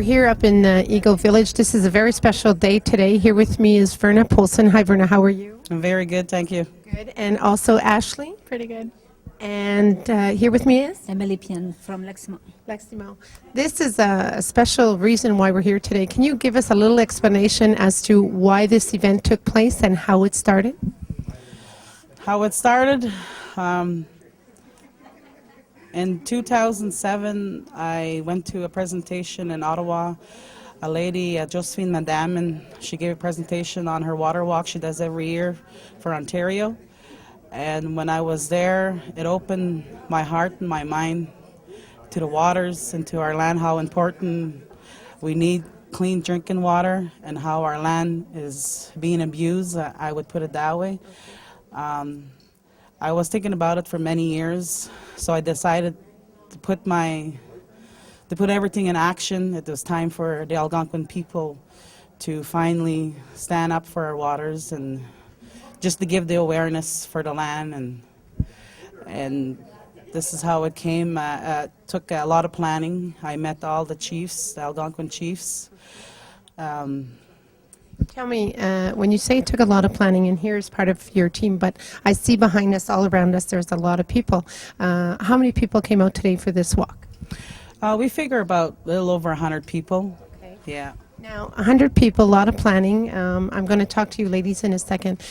here up in Eagle Village. This is a very special day today. Here with me is Verna Polson. Hi, Verna. How are you? I'm very good, thank you. Good. And also Ashley. Pretty good. And here with me is Emily Pian from Leximo. Leximo. This is a special reason why we're here today. Can you give us a little explanation as to why this event took place and how it started? How it started? In 2007, I went to a presentation in Ottawa. A lady, Josephine Madame, and she gave a presentation on her water walk she does every year for Ontario. And when I was there, it opened my heart and my mind to the waters and to our land, how important we need clean drinking water and how our land is being abused, I would put it that way. I was thinking about it for many years, so I decided to put everything in action. It was time for the Algonquin people to finally stand up for our waters and just to give the awareness for the land, and this is how it came. Took a lot of planning. I met all the chiefs, the Algonquin chiefs. Tell me, when you say it took a lot of planning, and here's part of your team, but I see behind us, all around us, there's a lot of people. How many people came out today for this walk? We figure about a little over 100 people. Okay. Yeah. Now, 100 people, a lot of planning. I'm going to talk to you ladies in a second.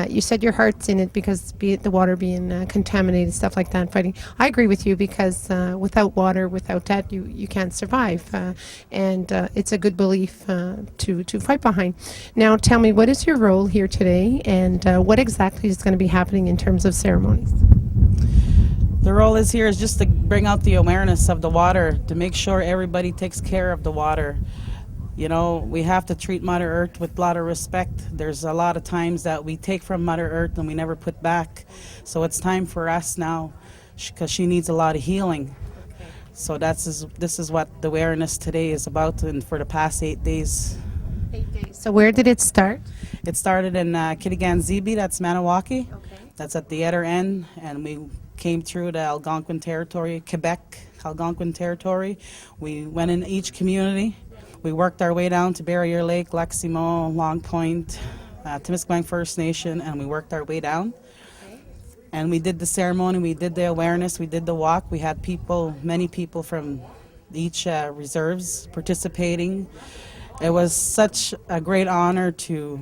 You said your heart's in it because the water being contaminated, stuff like that, fighting. I agree with you because without water, without that, you can't survive. And it's a good belief to fight behind. Now, tell me, what is your role here today and what exactly is going to be happening in terms of ceremonies? The role is just to bring out the awareness of the water, to make sure everybody takes care of the water. You know, we have to treat Mother Earth with a lot of respect. There's a lot of times that we take from Mother Earth and we never put back. So it's time for us now, because she needs a lot of healing. Okay. So this is what the awareness today is about, and for the past 8 days. 8 days. So where did it start? It started in Kitigan-Zibi, that's Maniwaki. Okay. That's at the other end, and we came through the Algonquin territory, Quebec, Algonquin territory. We went in each community. We worked our way down to Barrier Lake, Leximo, Long Point, Timiskaming First Nation, and we worked our way down. Okay. And we did the ceremony, we did the awareness, we did the walk. We had many people from each reserves participating. It was such a great honor to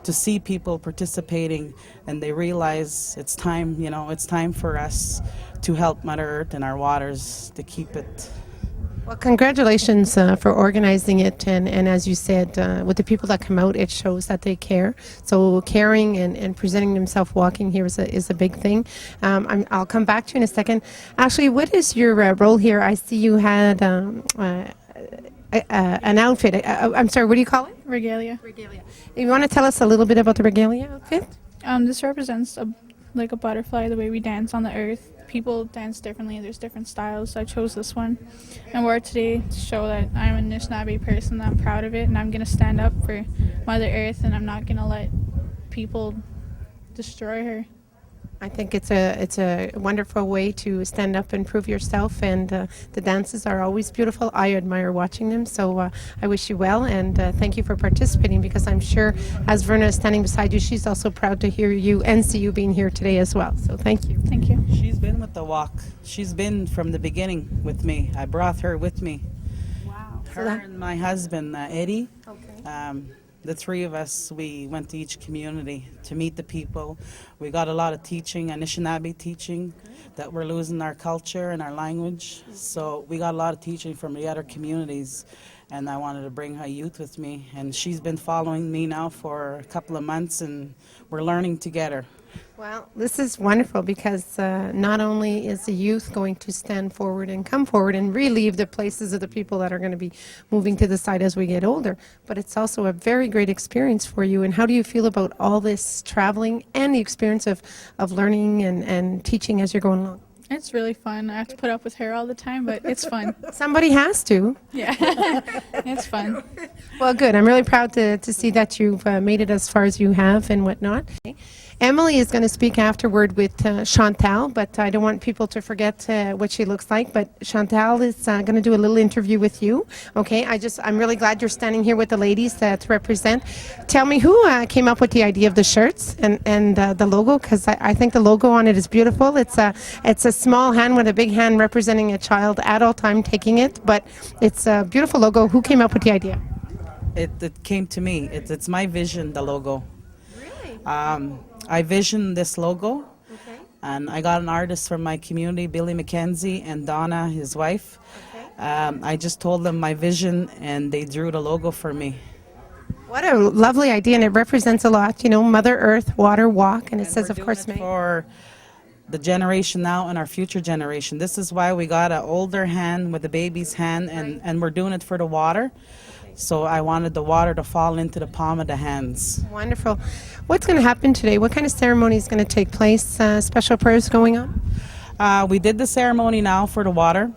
see people participating, and they realize it's time, it's time for us to help Mother Earth and our waters to keep it. Well, congratulations for organizing it, and as you said, with the people that come out, it shows that they care. So caring and presenting themselves walking here is a big thing. I'll come back to you in a second. Ashley, what is your role here? I see you had an outfit. I'm sorry, what do you call it? Regalia. Regalia. You want to tell us a little bit about the regalia outfit? This represents like a butterfly, the way we dance on the earth. People dance differently. There's different styles, so I chose this one and wore it today to show that I'm a Anishinaabe person, that I'm proud of it, and I'm going to stand up for Mother Earth, and I'm not going to let people destroy her. I think it's a wonderful way to stand up and prove yourself, and the dances are always beautiful. I admire watching them, so I wish you well, and thank you for participating, because I'm sure as Verna is standing beside you, she's also proud to hear you and see you being here today as well. So thank you. Thank you. She's been with the walk. She's been from the beginning with me. I brought her with me. Wow. Her and my husband, Eddie. Okay. The three of us, we went to each community to meet the people. We got a lot of teaching, Anishinaabe teaching, that we're losing our culture and our language. So we got a lot of teaching from the other communities, and I wanted to bring her youth with me. And she's been following me now for a couple of months, and we're learning together. Well, this is wonderful, because not only is the youth going to stand forward and come forward and relieve the places of the people that are going to be moving to the side as we get older, but it's also a very great experience for you. And how do you feel about all this traveling and the experience of learning and teaching as you're going along? It's really fun. I have to put up with her all the time, but it's fun. Somebody has to. Yeah, it's fun. Well, good. I'm really proud to see that you've made it as far as you have and whatnot. Emily is going to speak afterward with Chantal, but I don't want people to forget what she looks like. But Chantal is going to do a little interview with you. Okay, I'm really glad you're standing here with the ladies to represent. Tell me who came up with the idea of the shirts and the logo, because I think the logo on it is beautiful. It's a small hand with a big hand representing a child at all time taking it, but it's a beautiful logo. Who came up with the idea? It came to me. It's my vision, the logo. Really? I visioned this logo, and I got an artist from my community, Billy McKenzie, and Donna, his wife. I just told them my vision, and they drew the logo for me. What a lovely idea, and it represents a lot. You know, Mother Earth, water, walk, and it says, of course, May. For the generation now and our future generation. This is why we got an older hand with the baby's hand, and we're doing it for the water. So I wanted the water to fall into the palm of the hands. Wonderful. What's going to happen today? What kind of ceremony is going to take place? Special prayers going on? We did the ceremony now for the water.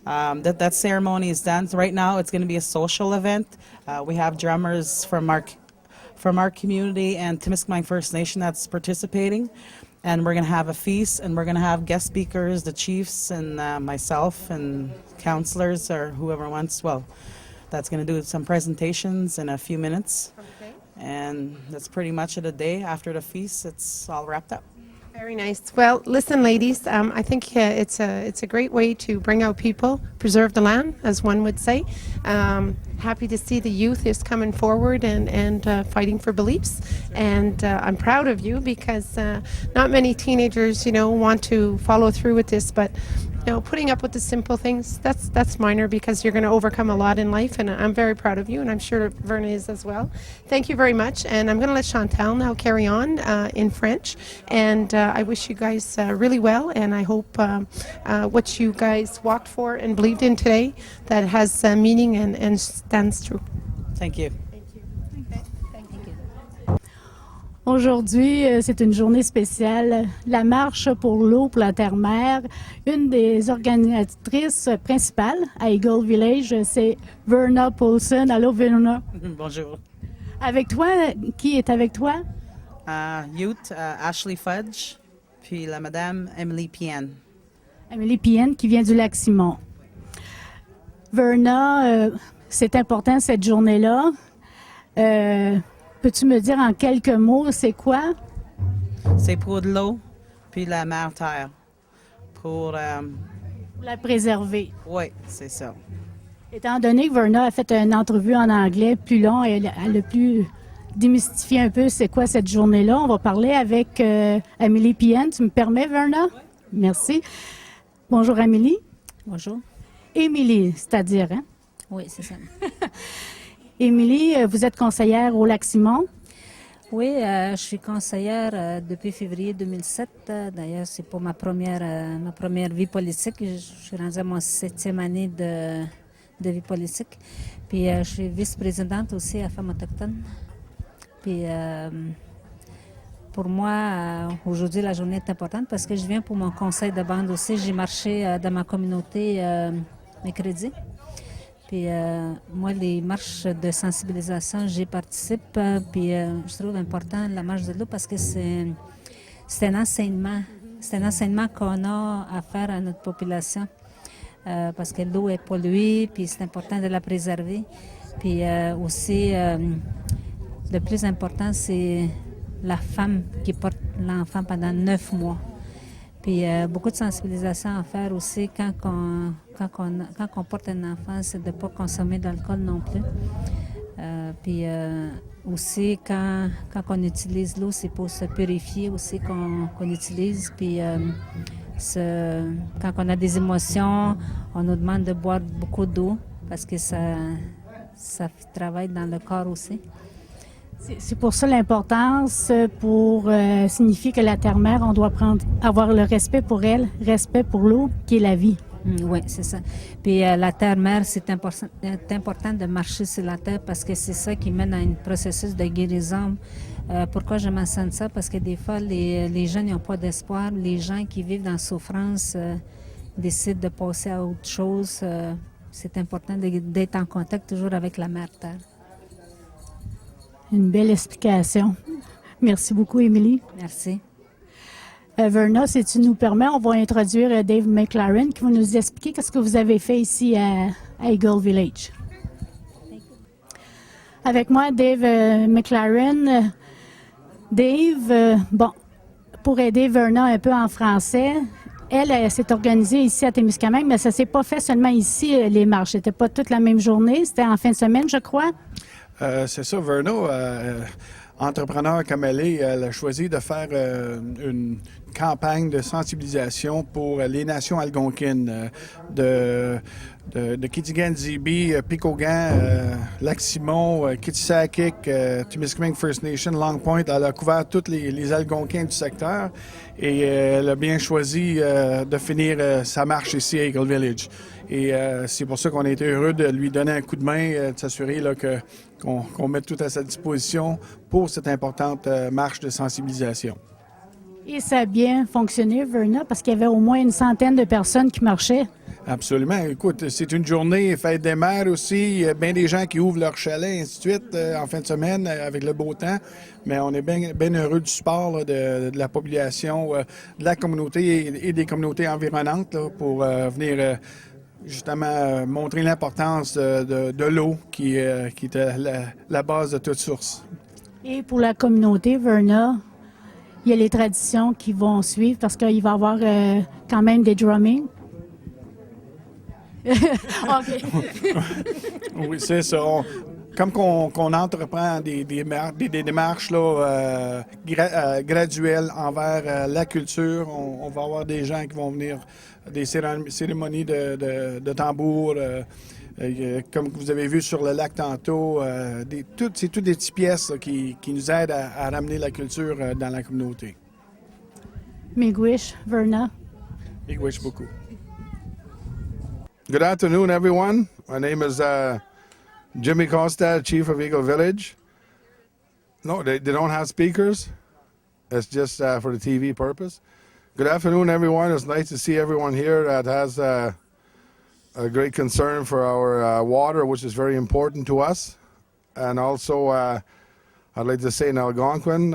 That ceremony is done. So right now it's going to be a social event. We have drummers from our community and Timiskaming First Nation that's participating. And we're going to have a feast, and we're going to have guest speakers, the chiefs and myself and counselors or whoever wants. Well, that's going to do some presentations in a few minutes. Okay. And that's pretty much of the day. After the feast, it's all wrapped up. Very nice. Well, listen, ladies, I think it's a great way to bring out people, preserve the land, as one would say. Happy to see the youth is coming forward and fighting for beliefs. And I'm proud of you because not many teenagers, want to follow through with this, but putting up with the simple things, that's minor because you're going to overcome a lot in life, and I'm very proud of you, and I'm sure Verna is as well. Thank you very much, and I'm going to let Chantal now carry on in French, and I wish you guys really well, and I hope what you guys walked for and believed in today, that has meaning and stands true. Thank you. Aujourd'hui, c'est une journée spéciale, la marche pour l'eau, pour la terre-mère. Une des organisatrices principales à Eagle Village, c'est Verna Paulson. Allô, Verna. Bonjour. Avec toi, qui est avec toi? Youth, Ashley Fudge, puis la madame Emily Pienne. Amélie Pienne, qui vient du Lac-Simon. Verna, c'est important cette journée-là. Peux-tu me dire en quelques mots, c'est quoi? C'est pour de l'eau, puis la mère terre. Pour la préserver. Oui, c'est ça. Étant donné que Verna a fait une entrevue en anglais plus long, elle a pu démystifier un peu c'est quoi cette journée-là. On va parler avec Amélie Pienne. Tu me permets, Verna? Oui. Merci. Bonjour, Amélie. Bonjour. Émilie, c'est-à-dire, hein? Oui, c'est ça. Émilie, vous êtes conseillère au Lac-Simon. Oui, je suis conseillère depuis février 2007. D'ailleurs, c'est pour ma première vie politique. Je suis rendue à mon 7e année de vie politique. Puis, je suis vice-présidente aussi à Femmes autochtones. Puis, pour moi, aujourd'hui, la journée est importante parce que je viens pour mon conseil de bande aussi. J'ai marché dans ma communauté mercredi. Puis moi, les marches de sensibilisation, j'y participe. Puis je trouve important la marche de l'eau parce que c'est un enseignement. C'est un enseignement qu'on a à faire à notre population. Parce que l'eau est polluée, puis c'est important de la préserver. Puis aussi, le plus important, c'est la femme qui porte l'enfant pendant 9 mois. Puis beaucoup de sensibilisation à faire aussi quand on porte un enfant, c'est de ne pas consommer d'alcool non plus. Puis aussi quand on utilise l'eau, c'est pour se purifier aussi qu'on utilise. Puis quand on a des émotions, on nous demande de boire beaucoup d'eau parce que ça travaille dans le corps aussi. C'est pour ça l'importance, pour signifier que la terre-mère, on doit avoir le respect pour elle, respect pour l'eau, qui est la vie. Oui, c'est ça. Puis la terre-mère, c'est important de marcher sur la terre parce que c'est ça qui mène à un processus de guérison. Pourquoi je mentionne ça? Parce que des fois, les gens n'ont pas d'espoir. Les gens qui vivent dans la souffrance décident de passer à autre chose. C'est important d'être en contact toujours avec la mère terre. Une belle explication. Merci beaucoup, Émilie. Merci. Verna, si tu nous permets, on va introduire Dave McLaren qui va nous expliquer qu'est-ce que vous avez fait ici à Eagle Village. Avec moi, Dave McLaren. Dave, bon, pour aider Verna un peu en français, elle s'est organisée ici à Témiscamingue, mais ça s'est pas fait seulement ici, les marches. C'était pas toute la même journée, c'était en fin de semaine, je crois. C'est ça, Verna, entrepreneur comme elle a choisi de faire une campagne de sensibilisation pour les nations algonquines de Kitigan-Zibi, Picogan, Lac-Simon, Kitsakik, Témiscamingue First Nation, Long Point. Elle a couvert tous les Algonquins du secteur et elle a bien choisi de finir sa marche ici à Eagle Village. Et c'est pour ça qu'on a été heureux de lui donner un coup de main, de s'assurer là, qu'on mette tout à sa disposition pour cette importante marche de sensibilisation. Et ça a bien fonctionné, Verna, parce qu'il y avait au moins une centaine de personnes qui marchaient. Absolument. Écoute, c'est une journée fête des mères aussi. Il y a bien des gens qui ouvrent leur chalet, ainsi de suite, en fin de semaine avec le beau temps. Mais on est bien heureux du support là, de la population, de la communauté et des communautés environnantes là, pour venir justement montrer l'importance de l'eau qui est la base de toute source. Et pour la communauté, Verna, il y a les traditions qui vont suivre parce qu'il va y avoir quand même des drumming. OK. Oui, c'est ça. Comme qu'on entreprend des démarches là, graduelles envers la culture, on va avoir des gens qui vont venir, des cérémonies de tambour, comme vous avez vu sur le lac tantôt. C'est toutes des petites pièces là, qui nous aident à ramener la culture dans la communauté. Miigwech, Verna. Miigwech beaucoup. Good afternoon, everyone. My name is Jimmy Costa, Chief of Eagle Village. No, they don't have speakers. It's just for the TV purpose. Good afternoon, everyone. It's nice to see everyone here that has a great concern for our water, which is very important to us. And also, I'd like to say in Algonquin,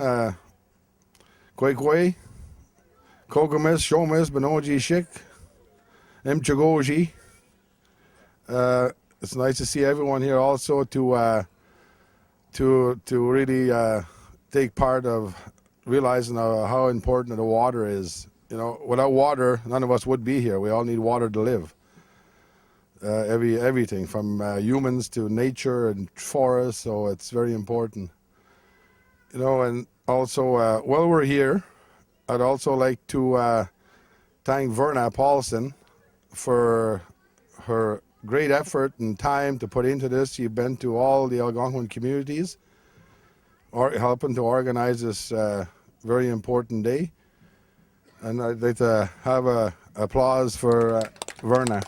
Kwekwe, Kokomis, Shomis, Benoji Shik, Mchagoji. It's nice to see everyone here also to really take part of realizing how important the water is. You know, without water, none of us would be here. We all need water to live. Everything from humans to nature and forests, so it's very important. You know, and also while we're here, I'd also like to thank Verna Paulson for her great effort and time to put into this. You've been to all the Algonquin communities, or helping to organize this very important day. And I'd like to have a applause for Verna.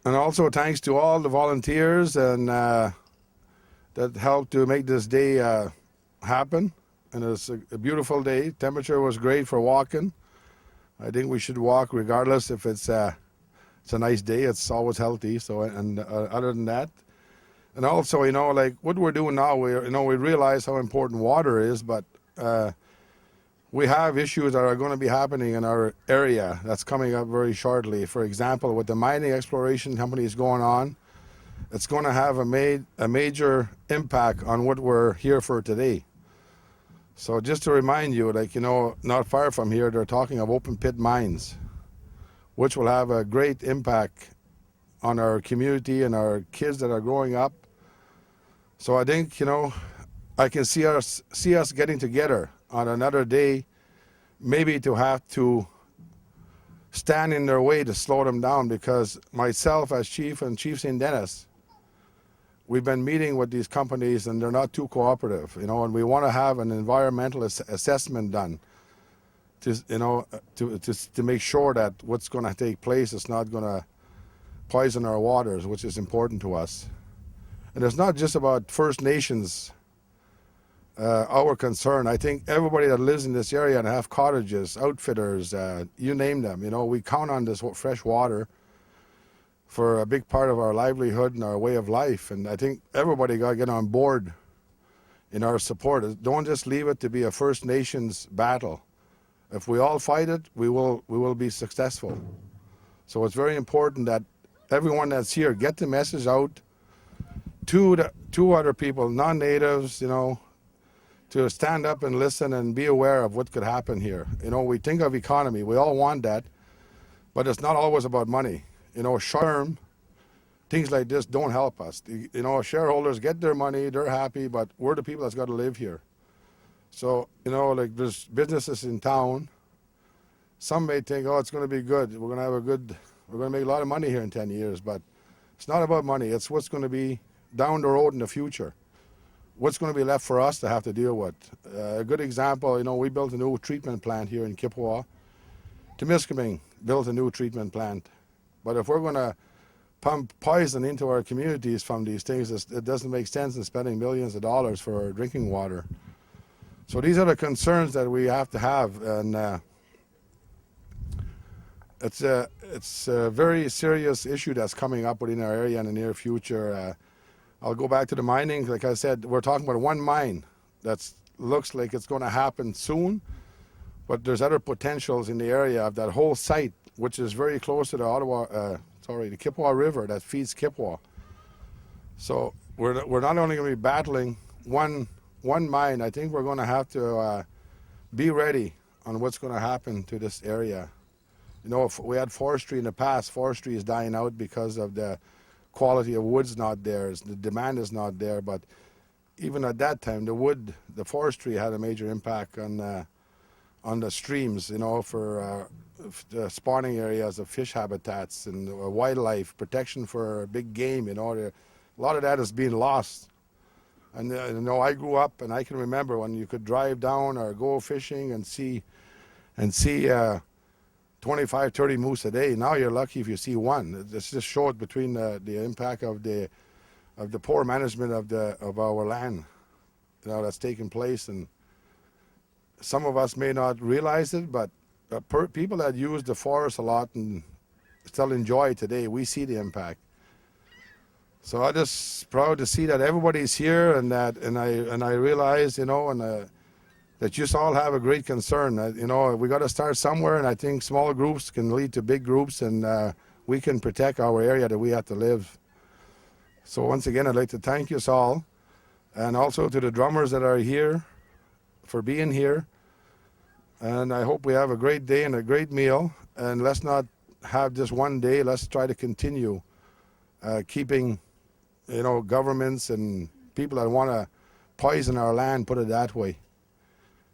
And also thanks to all the volunteers and that helped to make this day happen. And it's a beautiful day. Temperature was great for walking. I think we should walk regardless if it's a nice day. It's always healthy. So, and other than that, and also, you know, like what we're doing now, we realize how important water is, but we have issues that are going to be happening in our area that's coming up very shortly. For example, with the mining exploration companies going on, it's going to have a major impact on what we're here for today. So just to remind you, like, you know, not far from here, they're talking of open pit mines, which will have a great impact on our community and our kids that are growing up. So I think, you know, I can see us getting together on another day, maybe to have to stand in their way to slow them down, because myself as chief and Chief St. Denis, we've been meeting with these companies and they're not too cooperative, you know, and we want to have an environmental assessment done to, you know, to make sure that what's going to take place is not going to poison our waters, which is important to us. And it's not just about First Nations, our concern. I think everybody that lives in this area and have cottages, outfitters, you name them, you know, we count on this fresh water for a big part of our livelihood and our way of life. And I think everybody got to get on board in our support. Don't just leave it to be a First Nations battle. If we all fight it, we will be successful. So it's very important that everyone that's here get the message out to other people, non-natives, you know, to stand up and listen and be aware of what could happen here. You know, we think of economy, we all want that, but it's not always about money. You know, short term, things like this don't help us. You know, shareholders get their money, they're happy, but we're the people that's got to live here. So, you know, like there's businesses in town. Some may think, oh, it's going to be good. We're going to make a lot of money here in 10 years, but it's not about money. It's what's going to be down the road in the future. What's going to be left for us to have to deal with. A good example, you know, we built a new treatment plant here in Kippawa. Temiskaming built a new treatment plant. But if we're going to pump poison into our communities from these things, it doesn't make sense in spending millions of dollars for drinking water. So these are the concerns that we have to have, and it's a very serious issue that's coming up within our area in the near future. I'll go back to the mining. Like I said, we're talking about one mine that looks like it's going to happen soon, but there's other potentials in the area of that whole site, which is very close to the Kippawa River that feeds Kippawa. So we're not only going to be battling one mine. I think we're going to have to be ready on what's going to happen to this area. You know, if we had forestry in the past, forestry is dying out because of the quality of wood's not there, the demand is not there. But even at that time, the forestry had a major impact on the streams. You know, for the spawning areas of fish habitats and wildlife protection for big game. You know, a lot of that is being lost. And you know, I grew up, and I can remember when you could drive down or go fishing and see 25, 30 moose a day. Now you're lucky if you see one. This just showed between the impact of the poor management of our land, you know, that's taken place. And some of us may not realize it, but people that use the forest a lot and still enjoy it today, we see the impact. So I'm just proud to see that everybody's here, and I realize, you know, and that you all have a great concern. You know, we got to start somewhere, and I think small groups can lead to big groups, and we can protect our area that we have to live. So once again, I'd like to thank you all, and also to the drummers that are here for being here. And I hope we have a great day and a great meal. And let's not have just one day. Let's try to continue keeping, you know, governments and people that want to poison our land, put it that way.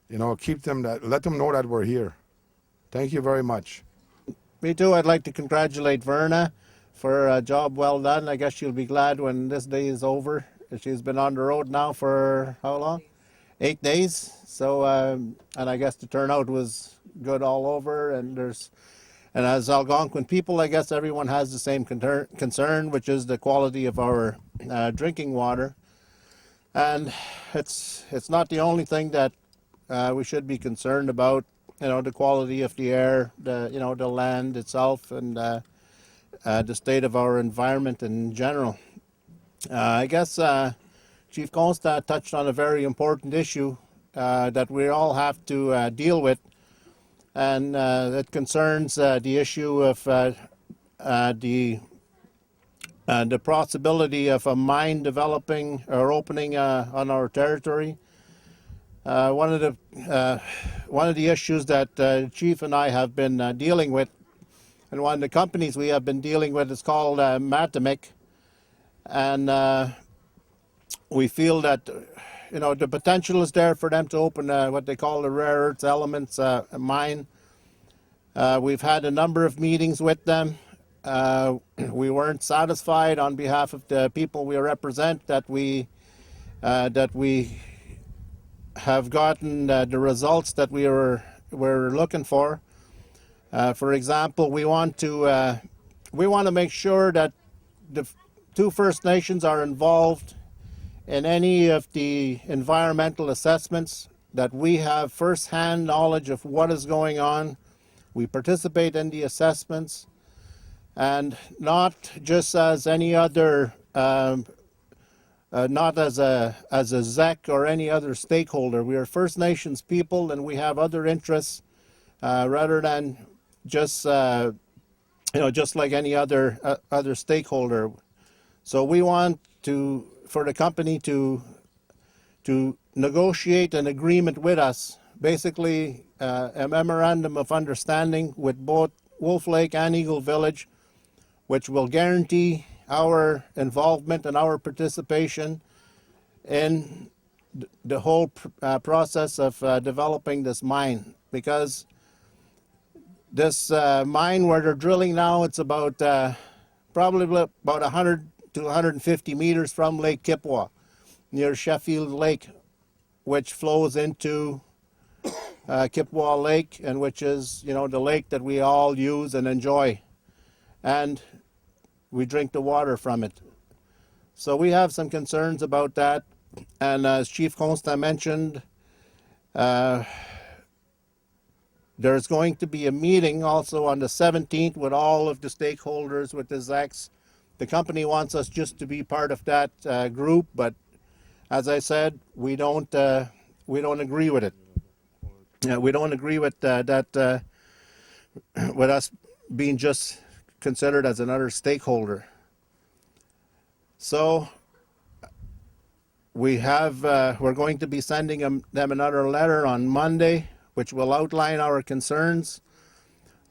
You know, let them know that we're here. Thank you very much. Me too. I'd like to congratulate Verna for a job well done. I guess she'll be glad when this day is over. She's been on the road now for how long? 8 days. So, and I guess the turnout was good all over. And as Algonquin people, I guess everyone has the same concern, which is the quality of our drinking water. And it's not the only thing that we should be concerned about. You know, the quality of the air, the land itself, and the state of our environment in general. I guess Chief Constant touched on a very important issue that we all have to deal with, and that concerns the issue of the possibility of a mine developing or opening on our territory. One of the issues that Chief and I have been dealing with, and one of the companies we have been dealing with, is called Matamic, and we feel that, you know, the potential is there for them to open what they call the rare earth elements mine. We've had a number of meetings with them. We weren't satisfied on behalf of the people we represent that we have gotten the results that we're looking for. For example, we want to make sure that the two First Nations are involved in any of the environmental assessments, that we have first-hand knowledge of what is going on. We participate in the assessments. and not just as any other, not as a ZEC or any other stakeholder. We are First Nations people, and we have other interests rather than just just like any other other stakeholder. So we want for the company to negotiate an agreement with us, basically a memorandum of understanding with both Wolf Lake and Eagle Village, which will guarantee our involvement and our participation in the whole process of developing this mine. Because this mine where they're drilling now, it's about probably about 100 to 150 meters from Lake Kipwa, near Sheffield Lake, which flows into Kipwa Lake, and which is, the lake that we all use and enjoy. And we drink the water from it. So we have some concerns about that. And as Chief Constant mentioned, there's going to be a meeting also on the 17th with all of the stakeholders, with the ZECs. The company wants us just to be part of that group, but as I said, we don't agree with it. We don't agree with that with us being just considered as another stakeholder. So we're going to be sending them another letter on Monday, which will outline our concerns.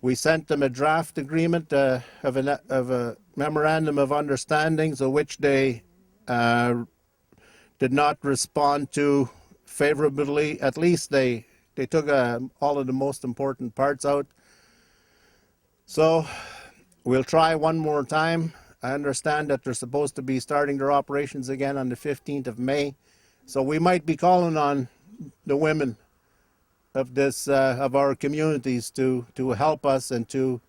We sent them a draft agreement of a memorandum of understanding, so which they did not respond to favorably. At least they took all of the most important parts out. So we'll try one more time. I understand that they're supposed to be starting their operations again on the 15th of May. So we might be calling on the women of our communities to help us and to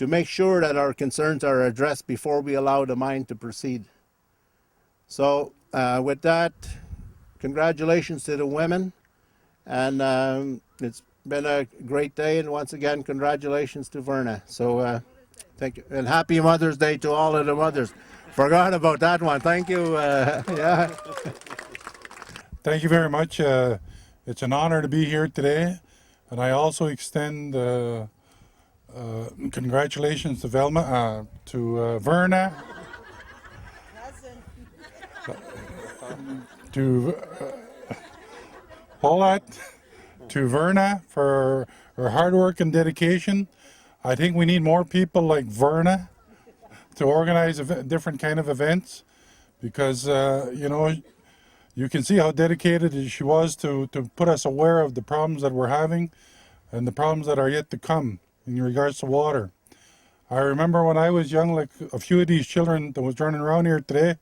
make sure that our concerns are addressed before we allow the mine to proceed. So with that, congratulations to the women, and it's been a great day, and once again, congratulations to Verna. So thank you, and happy Mother's Day to all of the mothers. Forgot about that one. Thank you. Yeah. Thank you very much. It's an honor to be here today, and I also extend congratulations to Verna, to Paulette, to Verna for her hard work and dedication. I think we need more people like Verna to organize different kind of events, because you can see how dedicated she was to put us aware of the problems that we're having and the problems that are yet to come in regards to water. I remember when I was young, like a few of these children that was running around here today,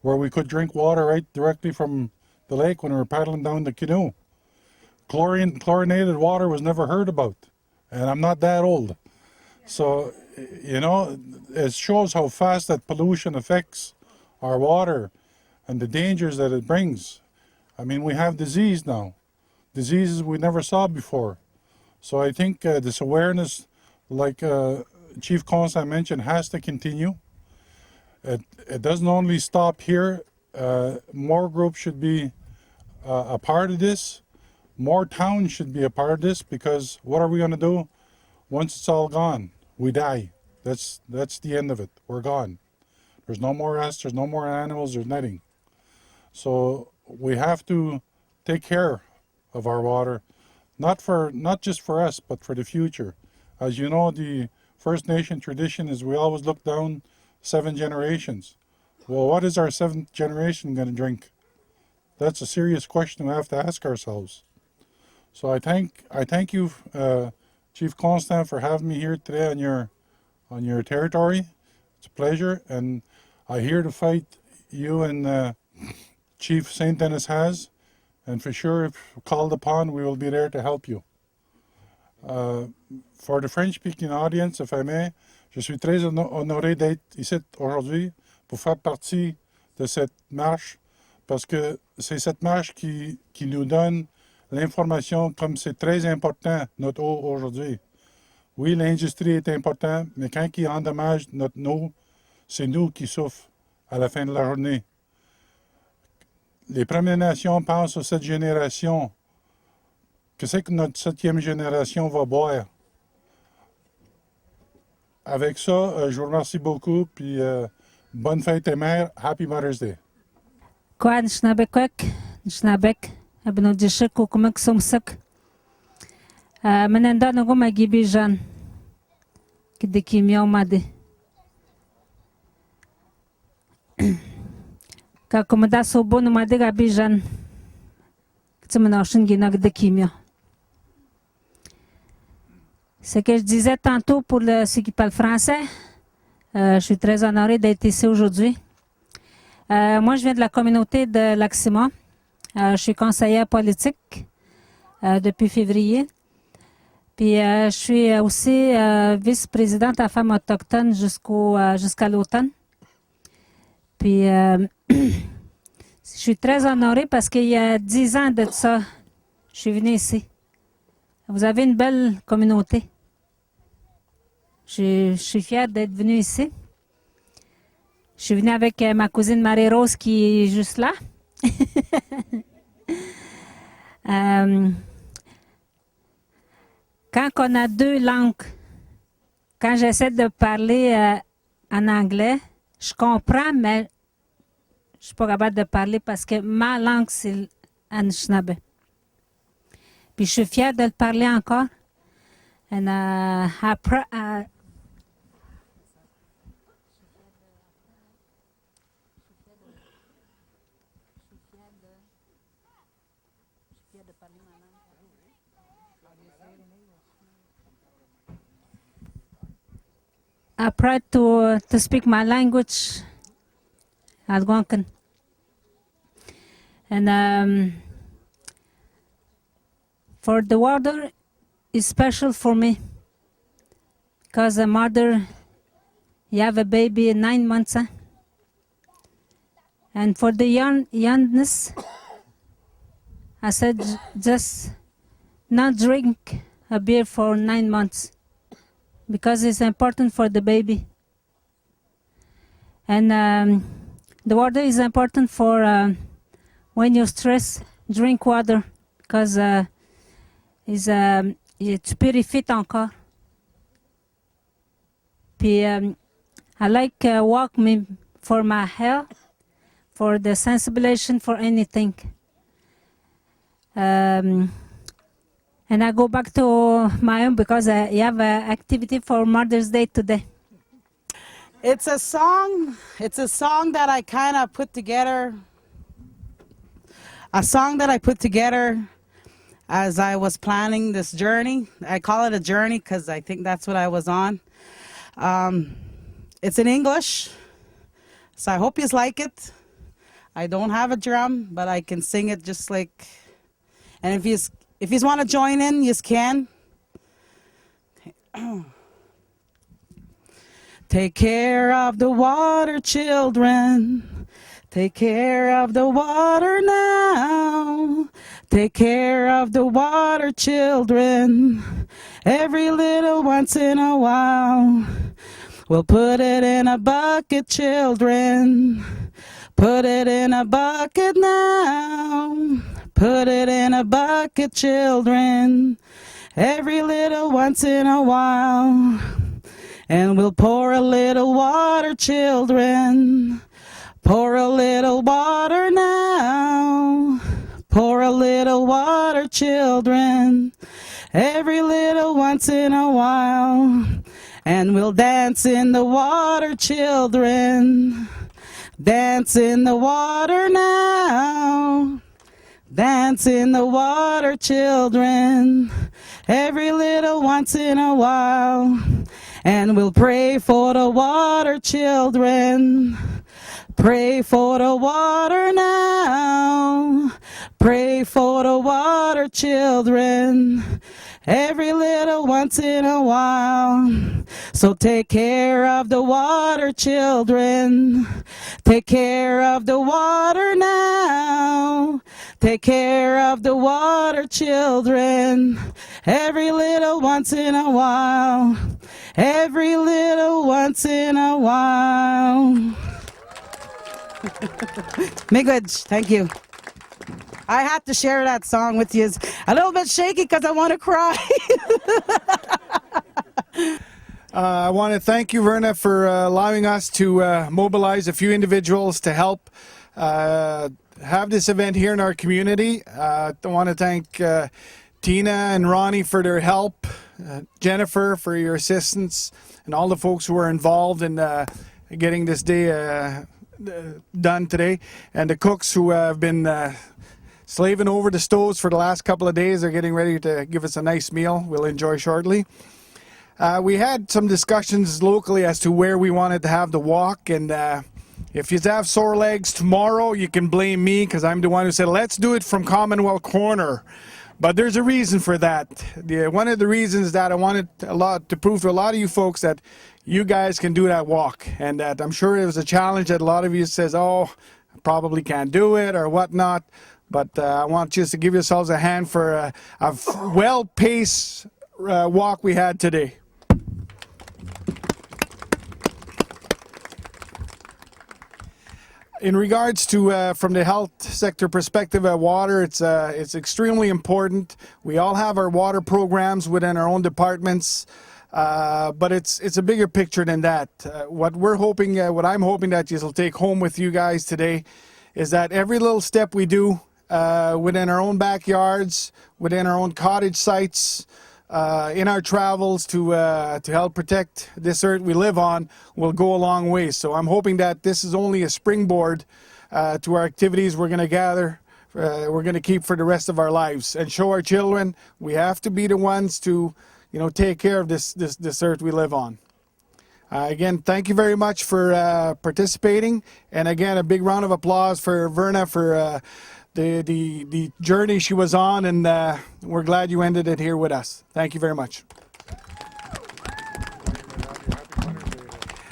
where we could drink water right directly from the lake when we were paddling down the canoe. Chlorinated water was never heard about, and I'm not that old. So, it shows how fast that pollution affects our water and the dangers that it brings. I mean, we have disease now, diseases we never saw before. So I think this awareness, like Chief Constant mentioned, has to continue. It doesn't only stop here. More groups should be a part of this. More towns should be a part of this, because what are we going to do once it's all gone? We die. That's the end of it. We're gone. There's no more us. There's no more animals. There's nothing. So we have to take care of our water, not just for us, but for the future. As you know, the First Nation tradition is we always look down 7 generations. Well, what is our 7th generation going to drink? That's a serious question we have to ask ourselves. So I thank you, Chief Constant, for having me here today on your territory. It's a pleasure, and I'm here to fight you and Chief St. Denis has, and for sure, if called upon, we will be there to help you. For the French-speaking audience, if I may, je suis très honoré d'être ici aujourd'hui pour faire partie de cette marche, parce que c'est cette marche qui nous donne l'information, comme c'est très important notre eau aujourd'hui. Oui, l'industrie est importante, mais quand ils endommagent notre eau, c'est nous qui souffrons à la fin de la journée. Les Premières Nations pensent à cette génération. Qu'est-ce que notre 7e génération va boire? Avec ça, je vous remercie beaucoup, puis bonne fête des mères. Happy Mother's Day. Kwa nishnabek, abinodishik kukumek sumsak. Mananda nago magibijan. Kidikimya umade. Kakumada sobo numade gabijan. Tsimanashin ginag dikimya. Ce que je disais tantôt pour ceux qui parlent français, je suis très honorée d'être ici aujourd'hui. Moi, je viens de la communauté de Lac-Simon. Je suis conseillère politique depuis février. Puis, je suis aussi vice-présidente à Femmes autochtones jusqu'à l'automne. Puis, je suis très honorée parce qu'il y a 10 ans de ça, je suis venue ici. Vous avez une belle communauté. Je suis fière d'être venue ici. Je suis venue avec ma cousine Marie-Rose qui est juste là. Quand on a 2 langues, quand j'essaie de parler en anglais, je comprends, mais je ne suis pas capable de parler parce que ma langue, c'est l'Anishinaabe. Puis je suis fière de le parler encore. Et après, I proud to speak my language, Algonquin. And for the water is special for me because a mother, you have a baby 9 months, and for the youngness, I said just not drink a beer for 9 months because it's important for the baby. And the water is important for when you're stressed, drink water because tu purifies ton corps. Puis I like walk me for my health, for the sensibilization for anything. And I go back to my own because I have an activity for Mother's Day today. It's a song that I kind of put together. A song that I put together as I was planning this journey. I call it a journey because I think that's what I was on. It's in English, so I hope you like it. I don't have a drum, but I can sing it just like. And if you want to join in, you can. Take care of the water, children. Take care of the water now. Take care of the water, children. Every little once in a while. We'll put it in a bucket, children. Put it in a bucket now. Put it in a bucket, children. Every little once in a while. And we'll pour a little water, children. Pour a little water now. Pour a little water, children. Every little once in a while. And we'll dance in the water, children. Dance in the water now. Dance in the water, children. Every little once in a while. And we'll pray for the water, children. Pray for the water now. Pray for the water, children. Every little once in a while. So take care of the water, children. Take care of the water now. Take care of the water, children. Every little once in a while. Every little once in a while. Miigwech, thank you. I had to share that song with you. It's a little bit shaky because I want to cry. I want to thank you, Verna, for allowing us to mobilize a few individuals to help have this event here in our community. I want to thank Tina and Ronnie for their help, Jennifer for your assistance, and all the folks who were involved in getting this day done today, and the cooks who have been slaving over the stoves for the last couple of days. They're getting ready to give us a nice meal we'll enjoy shortly. We had some discussions locally as to where we wanted to have the walk, and if you have sore legs tomorrow, you can blame me because I'm the one who said, let's do it from Commonwealth Corner. But there's a reason for that. One of the reasons that I wanted to prove to a lot of you folks that you guys can do that walk, and that I'm sure it was a challenge that a lot of you says, oh, I probably can't do it or whatnot. But I want you to give yourselves a hand for a well-paced walk we had today. In regards to, from the health sector perspective at water, it's extremely important. We all have our water programs within our own departments, but it's a bigger picture than that. What I'm hoping that you'll take home with you guys today is that every little step we do within our own backyards, within our own cottage sites, in our travels to help protect this earth we live on will go a long way. So I'm hoping that this is only a springboard to our activities we're going to gather, we're going to keep for the rest of our lives, and show our children we have to be the ones to, take care of this earth we live on. Again, thank you very much for participating, and again, a big round of applause for Verna for the journey she was on, and we're glad you ended it here with us. Thank you very much.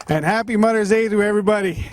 And happy Mother's Day to everybody.